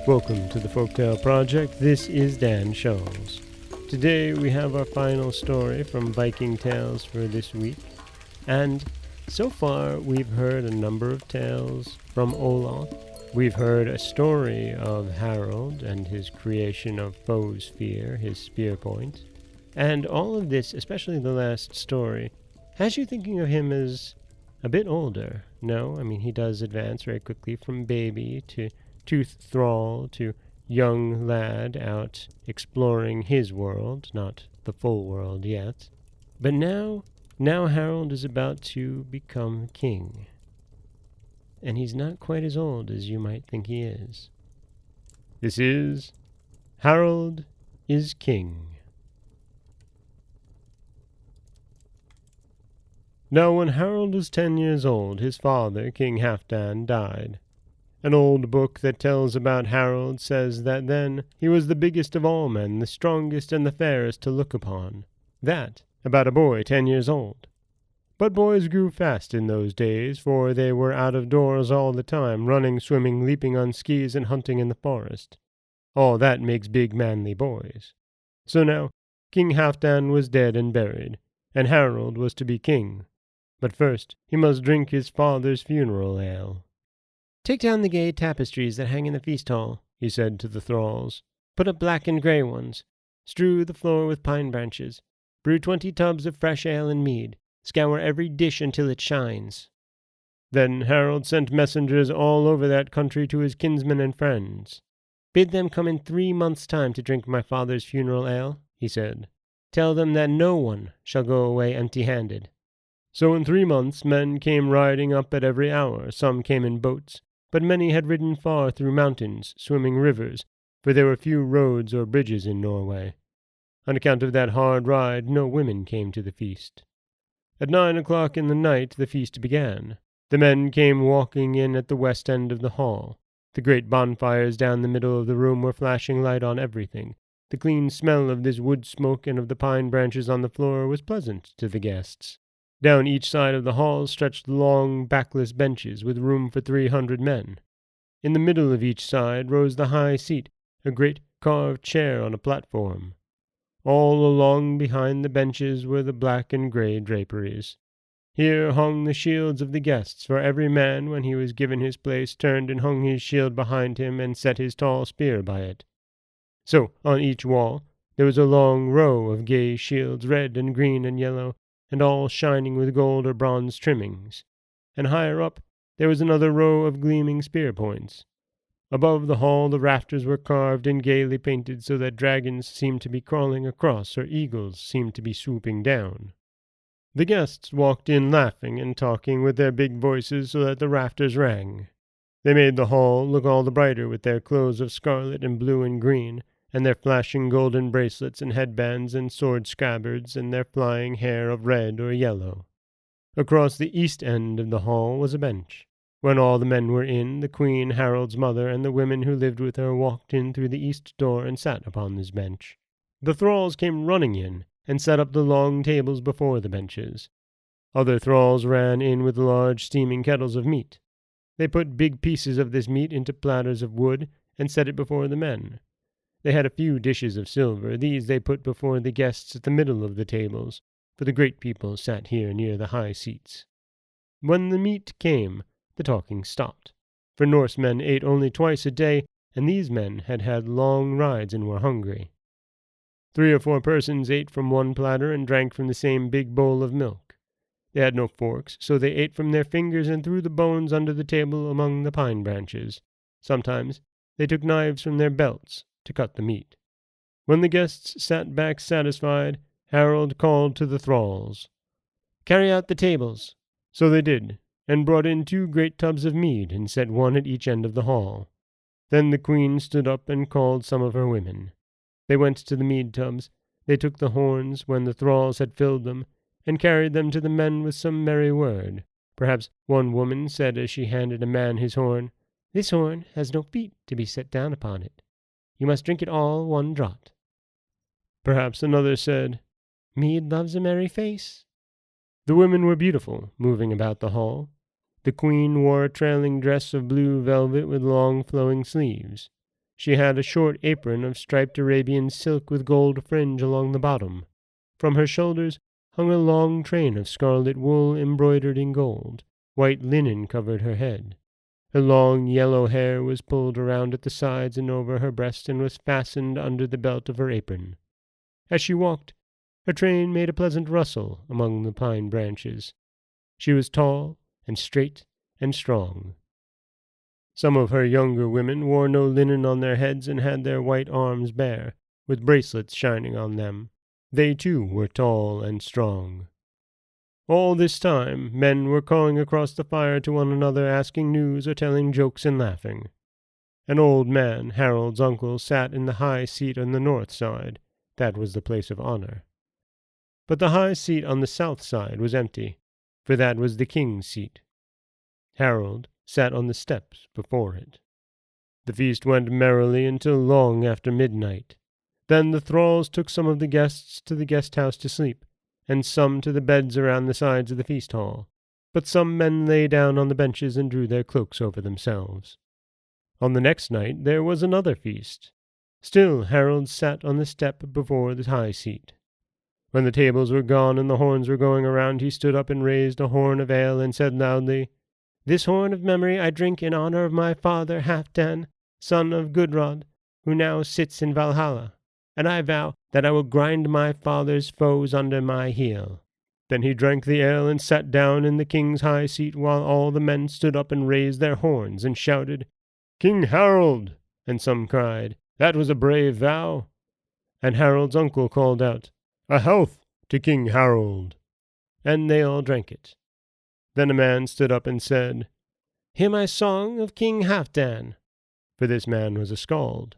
Welcome to the Folktale Project. This is Dan Scholes. Today we have our final story from Viking Tales for this week. And so far we've heard a number of tales from Olaf. We've heard a story of Harald and his creation of foe's fear, his spear point. And all of this, especially the last story, has you thinking of him as a bit older. No, I mean he does advance very quickly from baby to toothed thrall to young lad out exploring his world, not the full world yet. But now Harald is about to become king. And he's not quite as old as you might think he is. This is Harald is King. Now when Harald was 10 years old, his father, King Halfdan, died. An old book that tells about Harald says that then he was the biggest of all men, the strongest and the fairest to look upon. That about a boy 10 years old. But boys grew fast in those days, for they were out of doors all the time, running, swimming, leaping on skis, and hunting in the forest. All that makes big manly boys. So now King Halfdan was dead and buried, and Harald was to be king. But first he must drink his father's funeral ale. "Take down the gay tapestries that hang in the feast hall," he said to the thralls. "Put up black and grey ones. Strew the floor with pine branches. Brew 20 tubs of fresh ale and mead. Scour every dish until it shines." Then Harald sent messengers all over that country to his kinsmen and friends. "Bid them come in 3 months' time to drink my father's funeral ale," he said. "Tell them that no one shall go away empty-handed." So in 3 months men came riding up at every hour. Some came in boats, but many had ridden far through mountains, swimming rivers, for there were few roads or bridges in Norway. On account of that hard ride, no women came to the feast. At 9 o'clock in the night the feast began. The men came walking in at the west end of the hall. The great bonfires down the middle of the room were flashing light on everything. The clean smell of this wood smoke and of the pine branches on the floor was pleasant to the guests. Down each side of the hall stretched long, backless benches with room for 300 men. In the middle of each side rose the high seat, a great carved chair on a platform. All along behind the benches were the black and grey draperies. Here hung the shields of the guests, for every man, when he was given his place, turned and hung his shield behind him and set his tall spear by it. So, on each wall, there was a long row of gay shields, red and green and yellow, and all shining with gold or bronze trimmings. And higher up there was another row of gleaming spear points. Above the hall the rafters were carved and gaily painted, so that dragons seemed to be crawling across, or eagles seemed to be swooping down. The guests walked in laughing and talking with their big voices so that the rafters rang. They made the hall look all the brighter with their clothes of scarlet and blue and green, and their flashing golden bracelets and headbands and sword scabbards, and their flying hair of red or yellow. Across the east end of the hall was a bench. When all the men were in, the queen, Harald's mother, and the women who lived with her walked in through the east door and sat upon this bench. The thralls came running in, and set up the long tables before the benches. Other thralls ran in with large steaming kettles of meat. They put big pieces of this meat into platters of wood, and set it before the men. They had a few dishes of silver. These they put before the guests at the middle of the tables, for the great people sat here near the high seats. When the meat came, the talking stopped, for Norsemen ate only twice a day, and these men had had long rides and were hungry. 3 or 4 persons ate from one platter and drank from the same big bowl of milk. They had no forks, so they ate from their fingers and threw the bones under the table among the pine branches. Sometimes they took knives from their belts to cut the meat. When the guests sat back satisfied, Harald called to the thralls, "Carry out the tables." So they did, and brought in 2 great tubs of mead, and set one at each end of the hall. Then the queen stood up and called some of her women. They went to the mead tubs. They took the horns, when the thralls had filled them, and carried them to the men with some merry word. Perhaps one woman said as she handed a man his horn, "This horn has no feet to be set down upon it. You must drink it all one draught." Perhaps another said, "Mead loves a merry face. The women were beautiful, moving about the hall. The queen wore a trailing dress of blue velvet with long flowing sleeves. She had a short apron of striped Arabian silk with gold fringe along the bottom. From her shoulders hung a long train of scarlet wool embroidered in gold. White linen covered her head. Her long yellow hair was pulled around at the sides and over her breast and was fastened under the belt of her apron. As she walked, her train made a pleasant rustle among the pine branches. She was tall and straight and strong. Some of her younger women wore no linen on their heads and had their white arms bare, with bracelets shining on them. They too were tall and strong. All this time men were calling across the fire to one another, asking news or telling jokes and laughing. An old man, Harald's uncle, sat in the high seat on the north side. That was the place of honor. But the high seat on the south side was empty, for that was the king's seat. Harald sat on the steps before it. The feast went merrily until long after midnight. Then the thralls took some of the guests to the guest-house to sleep, and some to the beds around the sides of the feast hall. But some men lay down on the benches and drew their cloaks over themselves. On the next night there was another feast. Still Harald sat on the step before the high seat. When the tables were gone and the horns were going around, he stood up and raised a horn of ale and said loudly, "This horn of memory I drink in honor of my father Halfdan, son of Gudrod, who now sits in Valhalla, and I vow that I will grind my father's foes under my heel." Then he drank the ale and sat down in the king's high seat, while all the men stood up and raised their horns and shouted, "King Harald!" And some cried, "That was a brave vow." And Harald's uncle called out, "A health to King Harald!" And they all drank it. Then a man stood up and said, "Hear my song of King Halfdan," for this man was a skald.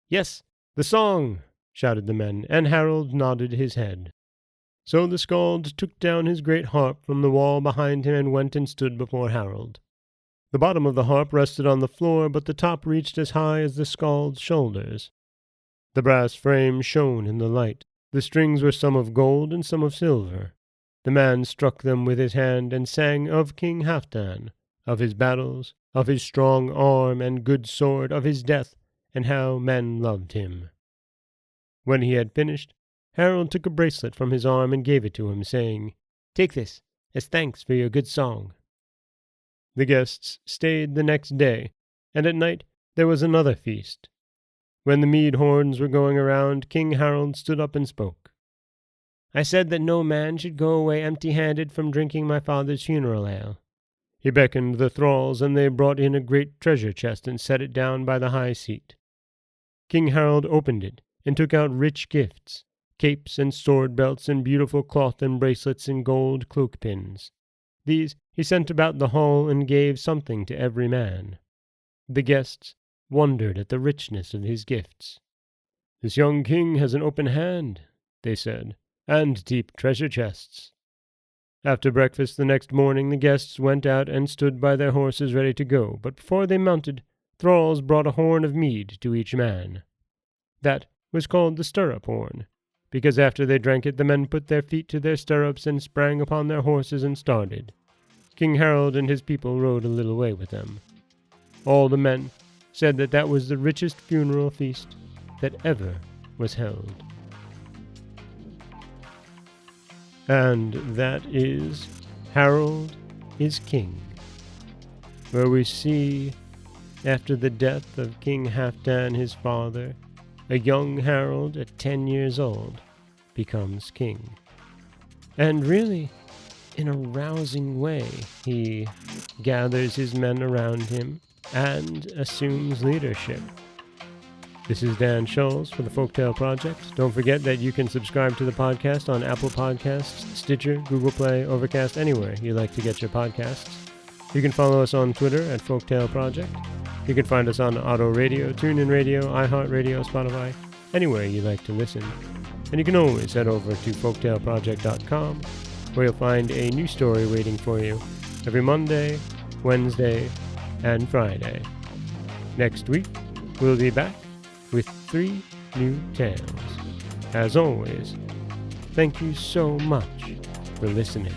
"Yes, the song!" shouted the men, and Harald nodded his head. So the skald took down his great harp from the wall behind him and went and stood before Harald. The bottom of the harp rested on the floor, but the top reached as high as the skald's shoulders. The brass frame shone in the light. The strings were some of gold and some of silver. The man struck them with his hand and sang of King Halfdan, of his battles, of his strong arm and good sword, of his death, and how men loved him. When he had finished, Harald took a bracelet from his arm and gave it to him, saying, "Take this, as thanks for your good song." The guests stayed the next day, and at night there was another feast. When the mead horns were going around, King Harald stood up and spoke. "I said that no man should go away empty-handed from drinking my father's funeral ale." He beckoned the thralls, and they brought in a great treasure chest and set it down by the high seat. King Harald opened it and took out rich gifts, capes and sword belts and beautiful cloth and bracelets and gold cloak pins. These he sent about the hall and gave something to every man. The guests wondered at the richness of his gifts. "This young king has an open hand," they said, "and deep treasure chests." After breakfast the next morning the guests went out and stood by their horses ready to go, but before they mounted, thralls brought a horn of mead to each man. That was called the stirrup horn, because after they drank it the men put their feet to their stirrups and sprang upon their horses and started. King Harald and his people rode a little way with them. All the men said that that was the richest funeral feast that ever was held. And that is Harald is King, where we see, after the death of King Halfdan his father, a young Harald at 10 years old becomes king. And really, in a rousing way, he gathers his men around him and assumes leadership. This is Dan Scholes for the Folktale Project. Don't forget that you can subscribe to the podcast on Apple Podcasts, Stitcher, Google Play, Overcast, anywhere you like to get your podcasts. You can follow us on Twitter at Folktale Project. You can find us on Auto Radio, TuneIn Radio, iHeartRadio, Spotify, anywhere you like to listen. And you can always head over to folktaleproject.com, where you'll find a new story waiting for you every Monday, Wednesday, and Friday. Next week, we'll be back with 3 new tales. As always, thank you so much for listening.